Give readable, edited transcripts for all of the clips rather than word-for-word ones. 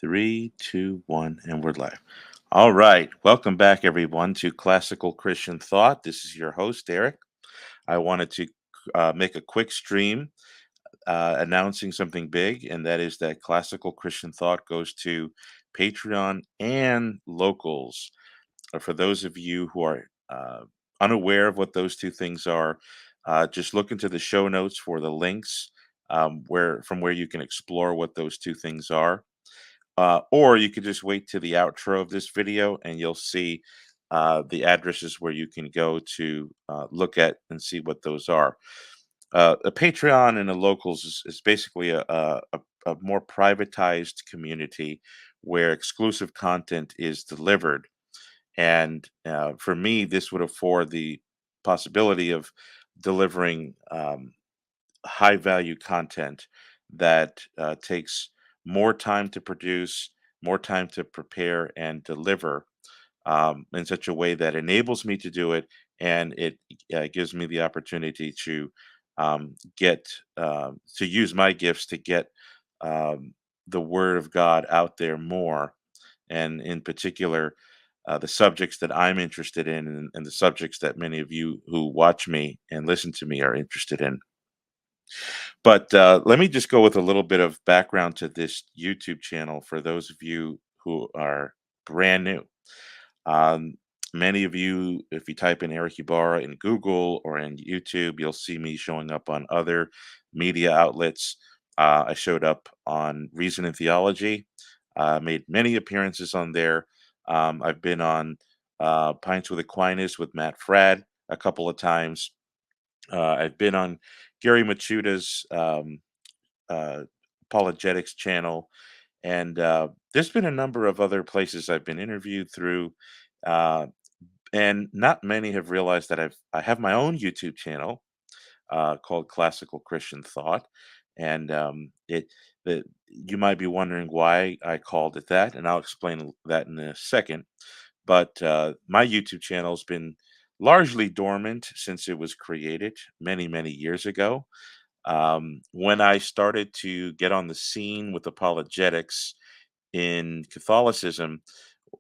Three, two, one, and we're live. All right. Welcome back, everyone, to Classical Christian Thought. This is your host, Eric. I wanted to make a quick stream announcing something big, and that is that Classical Christian Thought goes to Patreon and locals. For those of you who are unaware of what those two things are, just look into the show notes for the links where you can explore what those two things are. Or you could just wait to the outro of this video and you'll see the addresses where you can go to look at and see what those are. A Patreon and a locals is basically a more privatized community where exclusive content is delivered. And for me, this would afford the possibility of delivering high value content that takes more time to produce, more time to prepare and deliver in such a way that enables me to do it, and it gives me the opportunity to get to use my gifts to get the word of God out there more, and in particular. The subjects that I'm interested in, and the subjects that many of you who watch me and listen to me are interested in. But let me just go with a little bit of background to this YouTube channel for those of you who are brand new. Um, Many of you, if you type in Erick Ybarra in Google or in YouTube, you'll see me showing up on other media outlets. I showed up on Reason and Theology, made many appearances on there. I've been on Pints with Aquinas with Matt Fradd a couple of times. I've been on Gary Machuda's uh, apologetics channel, and there's been a number of other places I've been interviewed through, uh, and not many have realized that I have my own YouTube channel called Classical Christian Thought, and you might be wondering why I called it that, and I'll explain that in a second. But my YouTube channel has been largely dormant since it was created many years ago. When I started to get on the scene with apologetics in Catholicism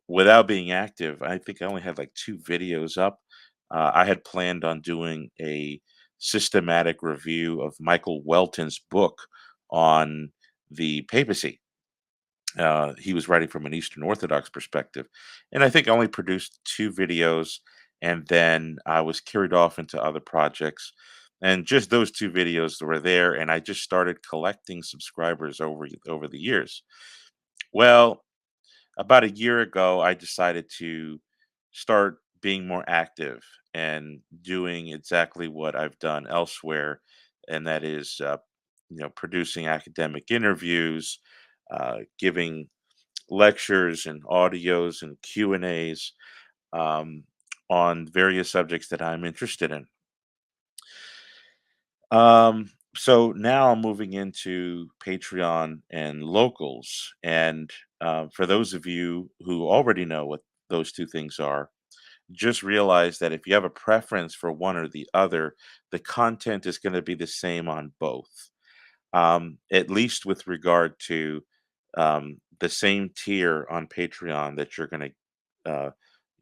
without being active, I think I only had like two videos up. I had planned on doing a systematic review of Michael Welton's book on the papacy. He was writing from an Eastern Orthodox perspective. And I think I only produced two videos, and then I was carried off into other projects. And just those two videos were there, and I just started collecting subscribers over the years. Well, about a year ago, I decided to start being more active and doing exactly what I've done elsewhere, and that is, producing academic interviews, giving lectures and audios and Q and A's um, on various subjects that I'm interested in. So now I'm moving into Patreon and locals. And for those of you who already know what those two things are, just realize that if you have a preference for one or the other, the content is going to be the same on both, at least with regard to the same tier on Patreon that you're going to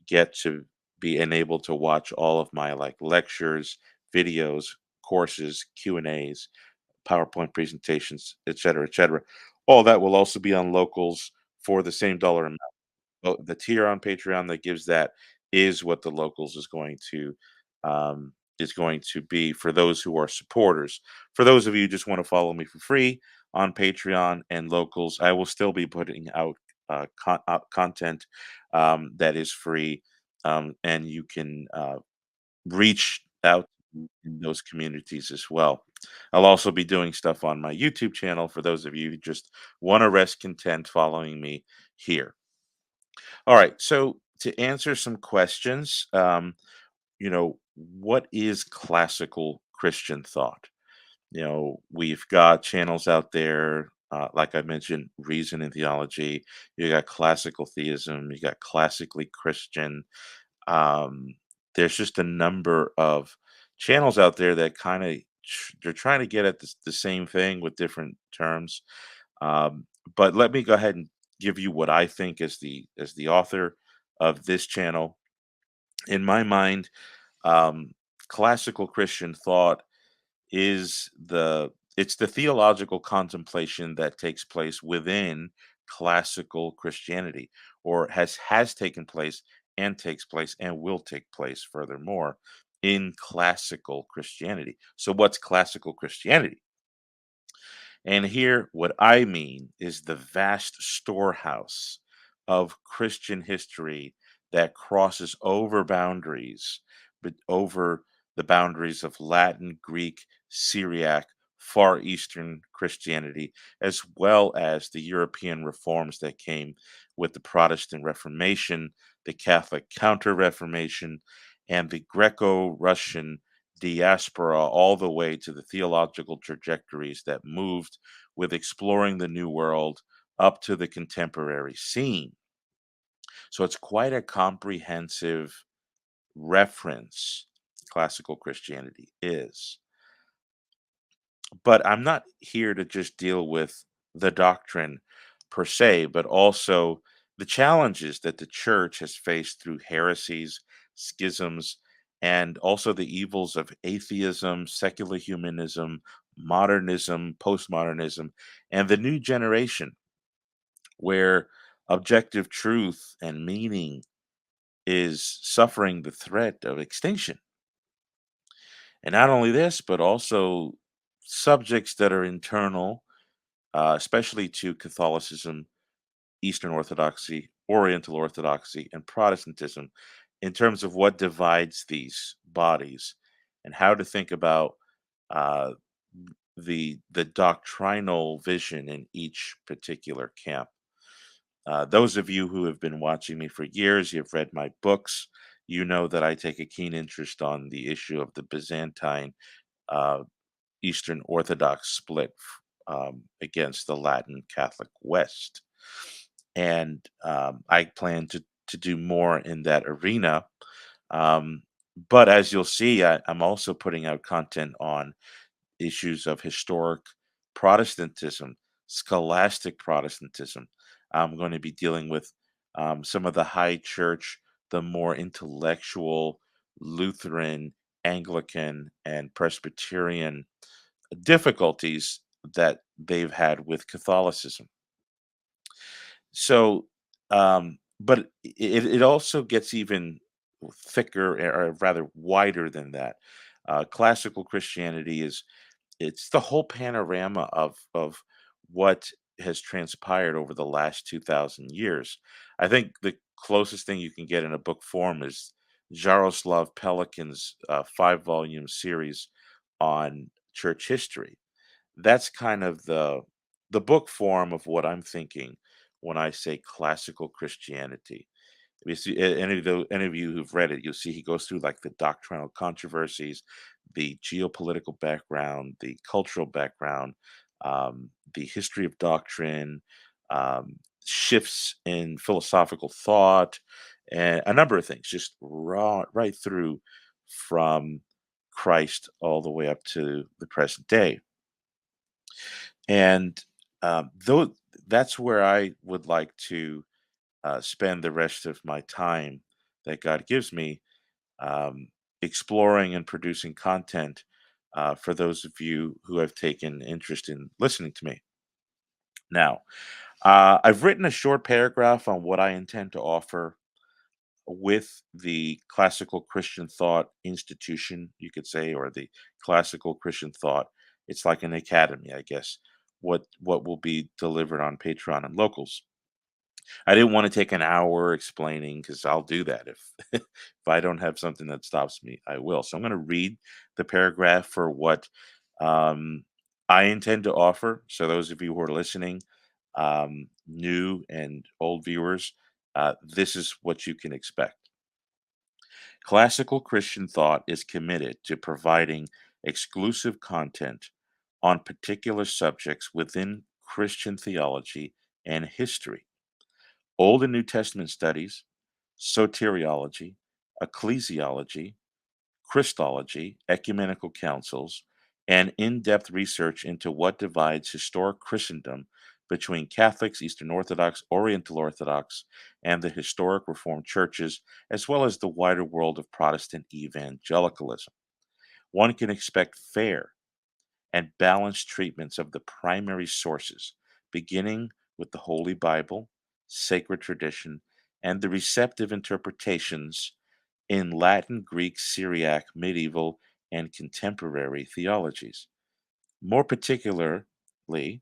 get to be enabled to watch all of my like lectures, videos, courses, Q and A's, PowerPoint presentations, etc., etc. All that will also be on locals for the same dollar amount. Well, the tier on Patreon that gives that is what the locals is going to be for those who are supporters. For those of you who just want to follow me for free on Patreon and locals, I will still be putting out content that is free, and you can reach out in those communities as well. I'll also be doing stuff on my YouTube channel for those of you who just want to rest content following me here. All right. So to answer some questions, what is classical Christian thought? We've got channels out there, like I mentioned, Reason and Theology. You got classical theism. You got classically Christian. Um, there's just a number of channels out there that kind of they're trying to get at the same thing with different terms. Um, but let me go ahead and give you what I think as the author of this channel. In my mind, um, classical Christian thought is it's the theological contemplation that takes place within classical Christianity, or has taken place and takes place and will take place furthermore in classical Christianity. So what's classical Christianity? And here, what I mean is the vast storehouse of Christian history that crosses over boundaries, but over the boundaries of Latin, Greek, Syriac, Far Eastern Christianity, as well as the European reforms that came with the Protestant Reformation, the Catholic Counter Reformation, and the Greco Russian diaspora, all the way to the theological trajectories that moved with exploring the New World up to the contemporary scene. So it's quite a comprehensive reference, classical Christianity is. But I'm not here to just deal with the doctrine per se, but also the challenges that the church has faced through heresies, schisms, and also the evils of atheism, secular humanism, modernism, postmodernism, and the new generation where objective truth and meaning is suffering the threat of extinction. And not only this, but also subjects that are internal, especially to Catholicism, Eastern Orthodoxy, Oriental Orthodoxy, and Protestantism, in terms of what divides these bodies and how to think about uh, the doctrinal vision in each particular camp. Those of you who have been watching me for years, you've read my books, you know that I take a keen interest on the issue of the Byzantine uh, Eastern Orthodox split against the Latin Catholic West. And I plan to do more in that arena. Um, but as you'll see, I'm also putting out content on issues of historic Protestantism, scholastic Protestantism. I'm going to be dealing with some of the high church, the more intellectual Lutheran, Anglican, and Presbyterian difficulties that they've had with Catholicism. So, but it also gets even thicker, or rather wider than that. Classical Christianity is it's the whole panorama of what has transpired over the last 2,000 years. I think the closest thing you can get in a book form is Jaroslav Pelikan's 5-volume series on church history. That's kind of the book form of what I'm thinking when I say classical Christianity. If you see any of you who've read it, you'll see he goes through like the doctrinal controversies, the geopolitical background, the cultural background, the history of doctrine, shifts in philosophical thought, and a number of things, just right through from Christ all the way up to the present day. And though that's where I would like to spend the rest of my time that God gives me, um, exploring and producing content for those of you who have taken interest in listening to me. Now, I've written a short paragraph on what I intend to offer with the classical Christian thought institution, you could say, or the classical Christian thought. It's like an academy, I guess. What will be delivered on Patreon and locals. I didn't want to take an hour explaining because I'll do that if if I don't have something that stops me, I will. So I'm going to read the paragraph for what um, I intend to offer. So those of you who are listening, new and old viewers, this is what you can expect. Classical Christian thought is committed to providing exclusive content on particular subjects within Christian theology and history. Old and New Testament studies, soteriology, ecclesiology, Christology, ecumenical councils, and in depth research into what divides historic Christendom between Catholics, Eastern Orthodox, Oriental Orthodox, and the historic Reformed churches, as well as the wider world of Protestant evangelicalism. One can expect fair and balanced treatments of the primary sources, beginning with the Holy Bible, sacred tradition, and the receptive interpretations in Latin, Greek, Syriac, medieval, and contemporary theologies. More particularly,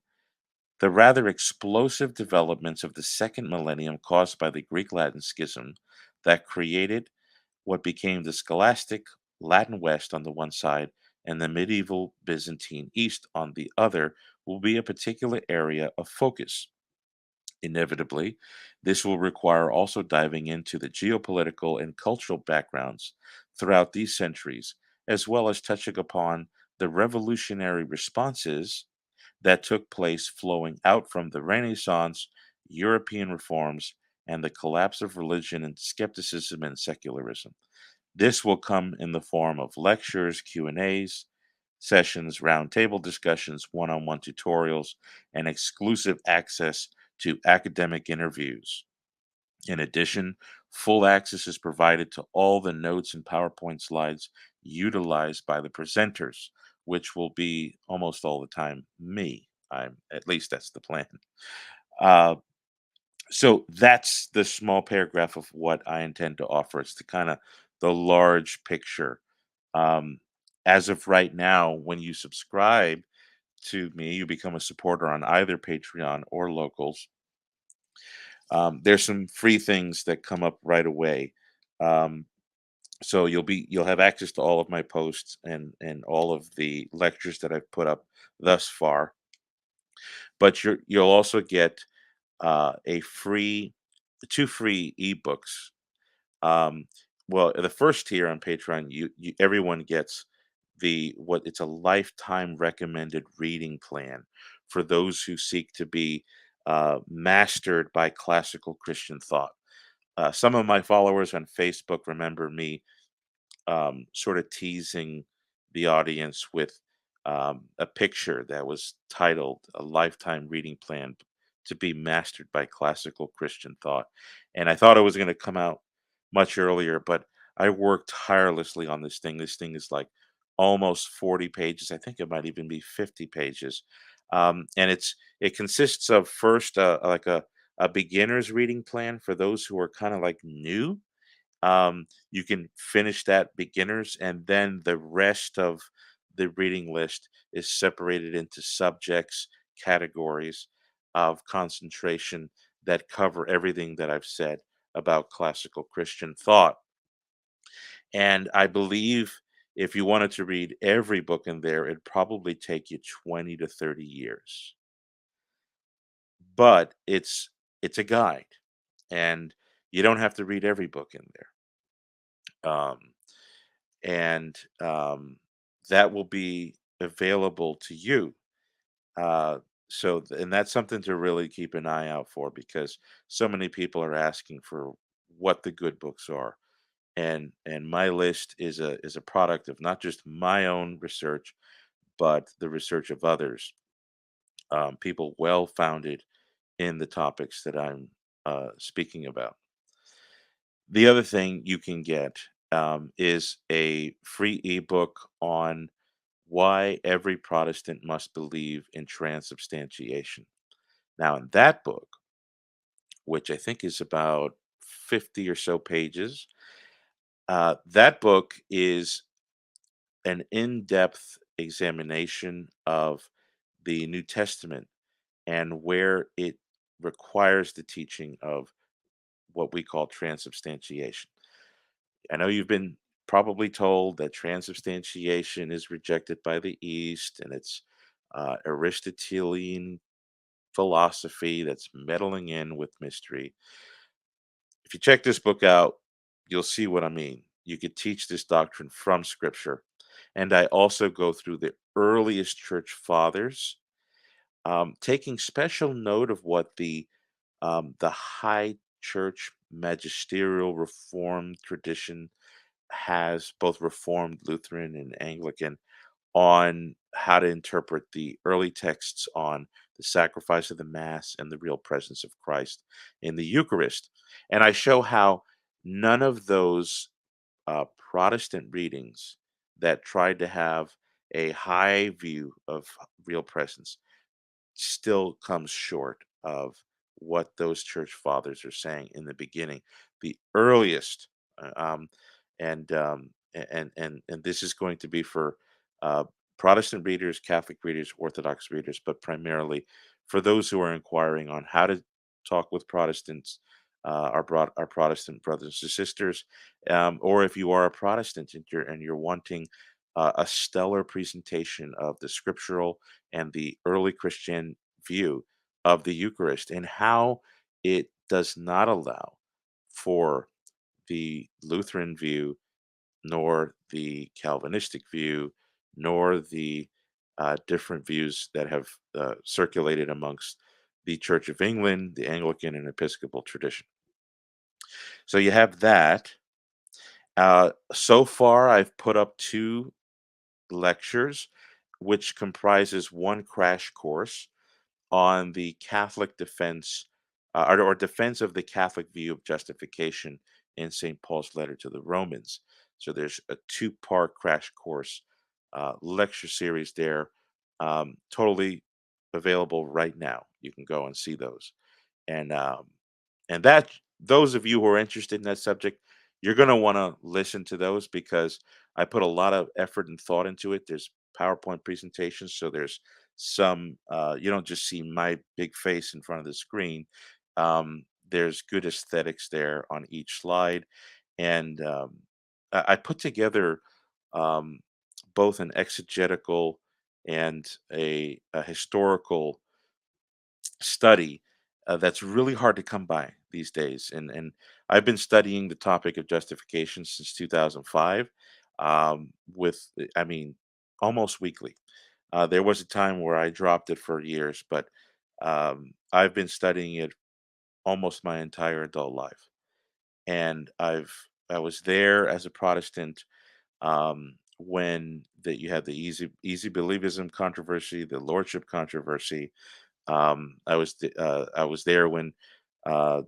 the rather explosive developments of the second millennium caused by the Greek Latin schism that created what became the scholastic Latin West on the one side and the medieval Byzantine East on the other will be a particular area of focus. Inevitably, this will require also diving into the geopolitical and cultural backgrounds throughout these centuries, as well as touching upon the revolutionary responses that took place flowing out from the Renaissance, European reforms, and the collapse of religion and skepticism and secularism. This will come in the form of lectures, Q&As, sessions, roundtable discussions, one-on-one tutorials, and exclusive access to academic interviews. In addition, full access is provided to all the notes and PowerPoint slides utilized by the presenters, which will be almost all the time me. I'm at least that's the plan. Uh, so that's the small paragraph of what I intend to offer. It's the kind of the large picture. Um, as of right now, when you subscribe to me, you become a supporter on either Patreon or Locals. There's some free things that come up right away. Um, so you'll have access to all of my posts and all of the lectures that I've put up thus far. But you'll also get a free two free ebooks. Um, well, the first tier on Patreon, you everyone gets the what it's a lifetime recommended reading plan for those who seek to be mastered by classical Christian thought. Some of my followers on Facebook remember me sort of teasing the audience with a picture that was titled "A Lifetime Reading Plan to be Mastered by Classical Christian Thought." And I thought it was going to come out much earlier, but I worked tirelessly on this thing. This thing is like almost 40 pages. I think it might even be 50 pages. And it consists of first like a beginner's reading plan for those who are kind of like new. You can finish that beginners, and then the rest of the reading list is separated into subjects, categories of concentration that cover everything that I've said about classical Christian thought. And I believe if you wanted to read every book in there, it'd probably take you 20 to 30 years. But it's a guide, and you don't have to read every book in there. And that will be available to you. Uh, and that's something to really keep an eye out for because so many people are asking for what the good books are, and my list is a product of not just my own research, but the research of others, people well founded in the topics that I'm speaking about. The other thing you can get is a free ebook on why every Protestant must believe in transubstantiation. Now, in that book, which I think is about 50 or so pages, that book is an in depth examination of the New Testament and where it requires the teaching of what we call transubstantiation. I know you've been probably told that transubstantiation is rejected by the East and it's Aristotelian philosophy that's meddling in with mystery. If you check this book out, you'll see what I mean. You could teach this doctrine from Scripture. And I also go through the earliest church fathers, taking special note of what the high church magisterial reformed tradition has, both Reformed, Lutheran, and Anglican, on how to interpret the early texts on the sacrifice of the Mass, and the real presence of Christ in the Eucharist. And I show how none of those Protestant readings that tried to have a high view of real presence still comes short of what those church fathers are saying in the beginning. The earliest, uh, um, and this is going to be for uh, Protestant readers, Catholic readers, Orthodox readers, but primarily for those who are inquiring on how to talk with Protestants, our Protestant brothers and sisters, or if you are a Protestant and you're wanting a stellar presentation of the scriptural and the early Christian view of the Eucharist and how it does not allow for the Lutheran view, nor the Calvinistic view, nor the different views that have circulated amongst the Church of England, the Anglican and Episcopal tradition. So you have that. So far, I've put up two lectures, which comprises one crash course on the Catholic defense or defense of the Catholic view of justification in St. Paul's letter to the Romans. So there's a two-part crash course lecture series there, totally available right now. You can go and see those. And that those of you who are interested in that subject, you're going to want to listen to those because I put a lot of effort and thought into it. There's PowerPoint presentations, so there's some you don't just see my big face in front of the screen. There's good aesthetics there on each slide, and I put together um, both an exegetical and a historical study that's really hard to come by these days. And I've been studying the topic of justification since 2005, I mean, almost weekly. There was a time where I dropped it for years, but I've been studying it almost my entire adult life. And I was there as a Protestant when that you had the easy believism controversy, the lordship controversy. I was there when uh,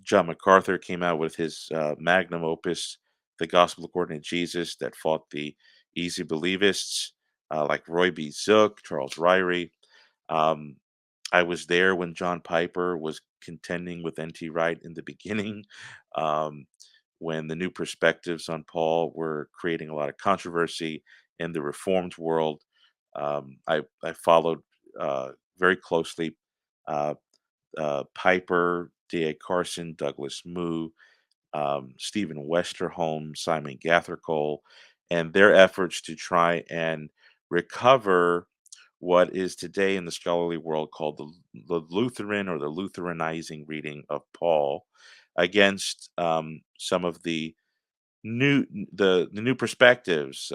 John MacArthur came out with his magnum opus, "The Gospel According to Jesus," that fought the easy believists like Roy B. Zook, Charles Ryrie. Um, I was there when John Piper was contending with N.T. Wright in the beginning, um, when the new perspectives on Paul were creating a lot of controversy in the Reformed world. I followed very closely uh, Piper, D.A. Carson, Douglas Moo, Stephen Westerholm, Simon Gathercole, and their efforts to try and recover what is today in the scholarly world called the Lutheran or the Lutheranizing reading of Paul against some of the new perspectives,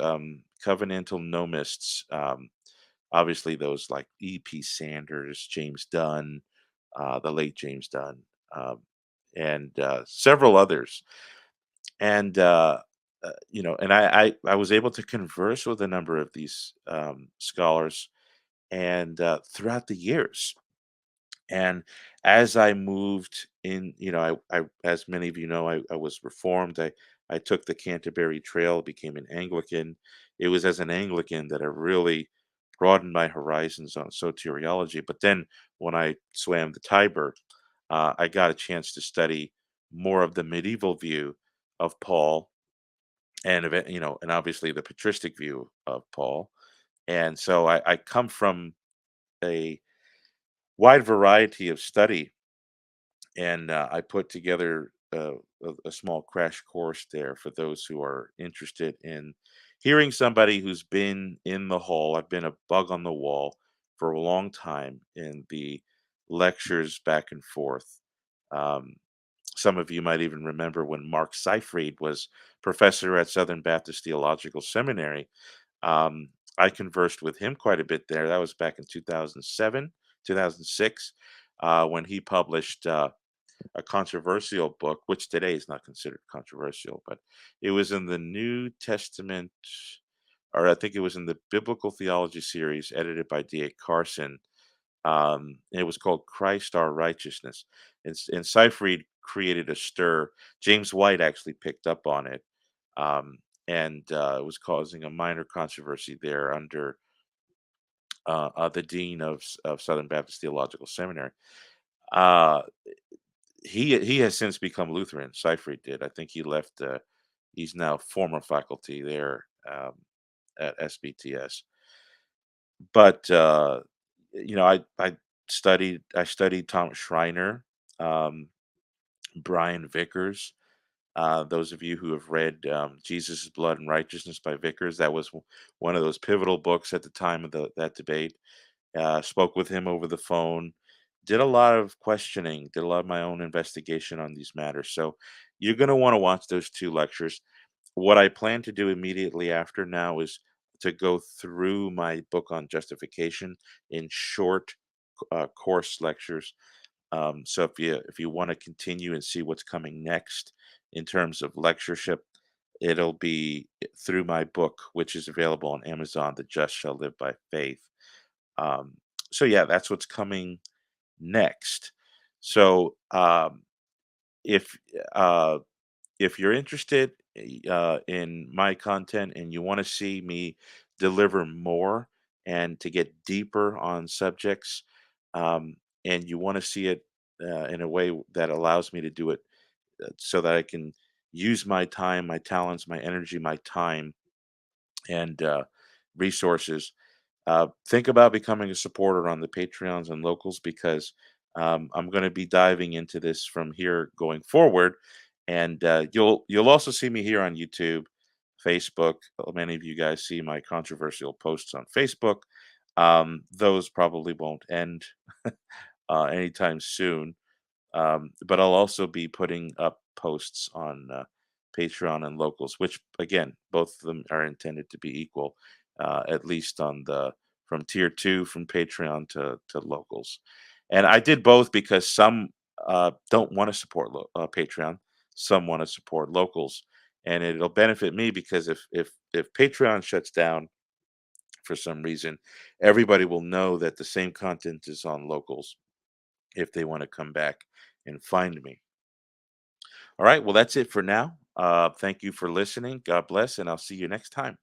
covenantal nomists, obviously those like E.P. Sanders, James Dunn, the late James Dunn, um, and several others. And and I was able to converse with a number of these scholars, and throughout the years. And as I moved in, as many of you know, I was reformed. I took the Canterbury Trail, became an Anglican. It was as an Anglican that I really broadened my horizons on soteriology. But then when I swam the Tiber, I got a chance to study more of the medieval view of Paul, and obviously the patristic view of Paul. And so I come from a wide variety of study, and I put together a small crash course there for those who are interested in hearing somebody who's been in the hall. I've been a bug on the wall for a long time in the lectures back and forth. Um, some of you might even remember when Mark Seyfried was professor at Southern Baptist Theological Seminary. Um, I conversed with him quite a bit there. That was back in 2007, 2006, when he published a controversial book, which today is not considered controversial, but it was in the New Testament, or I think it was in the Biblical Theology series edited by D.A. Carson. It was called Christ Our Righteousness. And Seyfried created a stir. James White actually picked up on it, um, and it was causing a minor controversy there under the dean of Southern Baptist Theological Seminary. Uh, he has since become Lutheran. Seyfried did. I think he left. He's now former faculty there at SBTS. But I studied Thomas Schreiner, um, Brian Vickers. Those of you who have read Jesus' Blood and Righteousness by Vickers, that was one of those pivotal books at the time of that debate. Spoke with him over the phone, did a lot of questioning, did a lot of my own investigation on these matters. So you're going to want to watch those two lectures. What I plan to do immediately after now is to go through my book on justification in short course lectures. So if you want to continue and see what's coming next in terms of lectureship, it'll be through my book, which is available on Amazon. The Just Shall Live by Faith. Um, so yeah, that's what's coming next. So if uh, if you're interested in my content and you want to see me deliver more and to get deeper on subjects, um, and you want to see it in a way that allows me to do it so that I can use my time, my talents, my energy, my time, and resources, think about becoming a supporter on the Patreons and locals because I'm going to be diving into this from here going forward, and you'll also see me here on YouTube, Facebook. Many of you guys see my controversial posts on Facebook. Those probably won't end anytime soon. But I'll also be putting up posts on Patreon and locals, which again, both of them are intended to be equal, at least on the from tier two from Patreon to locals. And I did both because some don't want to support Patreon, some want to support locals, and it'll benefit me because if Patreon shuts down for some reason, everybody will know that the same content is on locals if they want to come back and find me. All right. Well, that's it for now. Thank you for listening. God bless, and I'll see you next time.